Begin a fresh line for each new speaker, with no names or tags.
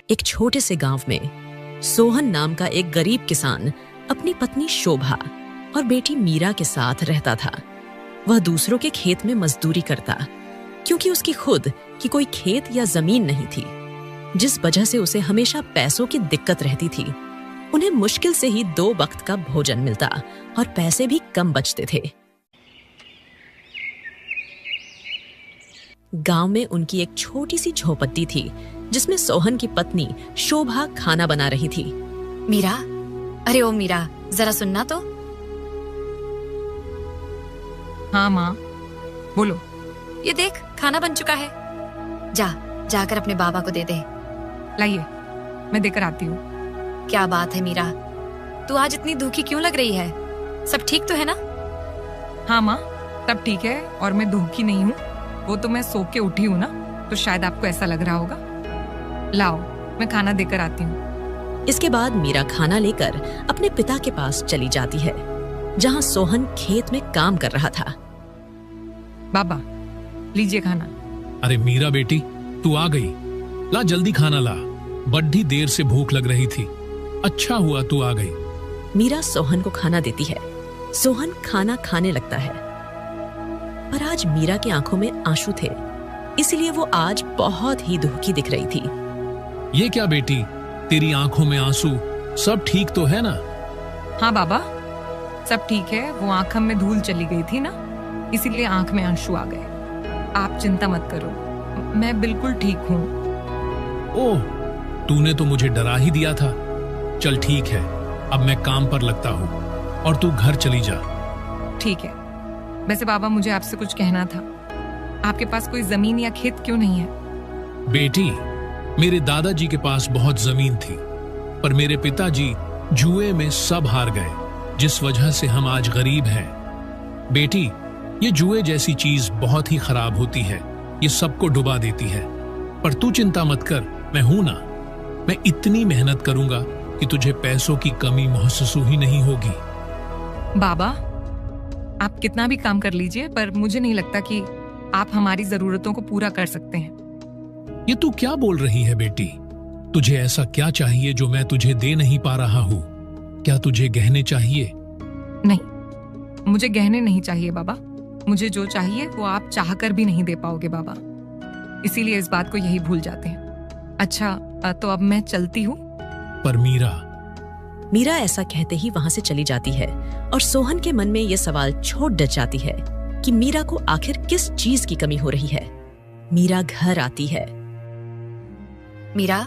एक छोटे से गांव में सोहन नाम का एक गरीब किसान अपनी पत्नी शोभा और बेटी मीरा के साथ रहता था। वह दूसरों के खेत में मजदूरी करता क्योंकि उसकी खुद की कोई खेत या जमीन नहीं थी, जिस वजह से उसे हमेशा पैसों की दिक्कत रहती थी। उन्हें मुश्किल से ही 2 वक्त का भोजन मिलता और पैसे भी कम बचते थे। गांव में उनकी एक छोटी सी झोपड़ी थी जिसमें सोहन की पत्नी शोभा खाना बना रही थी।
मीरा, अरे ओ मीरा, जरा सुनना तो।
हाँ माँ, बोलो।
ये देख, खाना बन चुका है। जाकर अपने बाबा को दे दे।
लाइए, मैं देकर आती हूँ।
क्या बात है मीरा, तू आज इतनी दुखी क्यों लग रही है? सब ठीक तो है ना?
हाँ माँ, सब ठीक है और मैं दुखी नहीं हूँ। वो तो मैं सो के उठी हूँ ना, तो शायद आपको ऐसा लग रहा होगा। लाओ, मैं खाना देकर आती हूँ।
इसके बाद मीरा खाना लेकर अपने पिता के पास चली जाती है, जहाँ सोहन खेत में काम कर रहा था।
बाबा, लीजिए खाना।
अरे मीरा बेटी, तू आ गई। ला जल्दी खाना ला, बड़ी देर से भूख लग रही थी। अच्छा हुआ तू आ गई।
मीरा सोहन को खाना देती है। सोहन खाना खाने लगता है, पर आज मीरा की आंखों में आंसू थे, इसलिए वो आज बहुत ही दुखी दिख रही थी।
ये क्या बेटी, तेरी आंखों में आंसू? सब ठीक तो है ना?
हाँ बाबा, सब ठीक है। वो आंखों में धूल चली गई थी ना, इसीलिए आंख में आंसू आ गए। आप चिंता मत करो, मैं बिल्कुल ठीक हूँ।
ओह, तूने तो मुझे डरा ही दिया था। चल ठीक है, अब मैं काम पर लगता हूँ और तू घर चली जा।
ठीक है। वैसे बाबा, मुझे आपसे कुछ कहना था। आपके पास कोई जमीन या खेत क्यों नहीं है?
बेटी, मेरे दादाजी के पास बहुत जमीन थी, पर मेरे पिताजी जुए में सब हार गए, जिस वजह से हम आज गरीब हैं। बेटी, ये जुए जैसी चीज बहुत ही खराब होती है, ये सबको डुबा देती है। पर तू चिंता मत कर, मैं हूं ना। मैं इतनी मेहनत करूंगा कि तुझे पैसों की कमी महसूस ही नहीं होगी।
बाबा, आप कितना भी काम कर लीजिए, पर मुझे नहीं लगता कि आप हमारी जरूरतों को पूरा कर सकते हैं।
ये तू क्या बोल रही है बेटी? तुझे ऐसा क्या चाहिए जो मैं तुझे दे नहीं पा रहा हूँ? क्या तुझे गहने चाहिए?
नहीं, मुझे गहने नहीं चाहिए बाबा। मुझे जो चाहिए वो आप चाहकर भी नहीं दे पाओगे बाबा, इसीलिए इस बात को यही भूल जाते हैं। अच्छा, तो अब मैं चलती हूँ।
पर
मीरा ऐसा कहते ही वहां से चली जाती है और सोहन के मन में यह सवाल छोड़ डर जाती है कि मीरा को आखिर किस चीज की कमी हो रही है। मीरा घर आती है।
मीरा,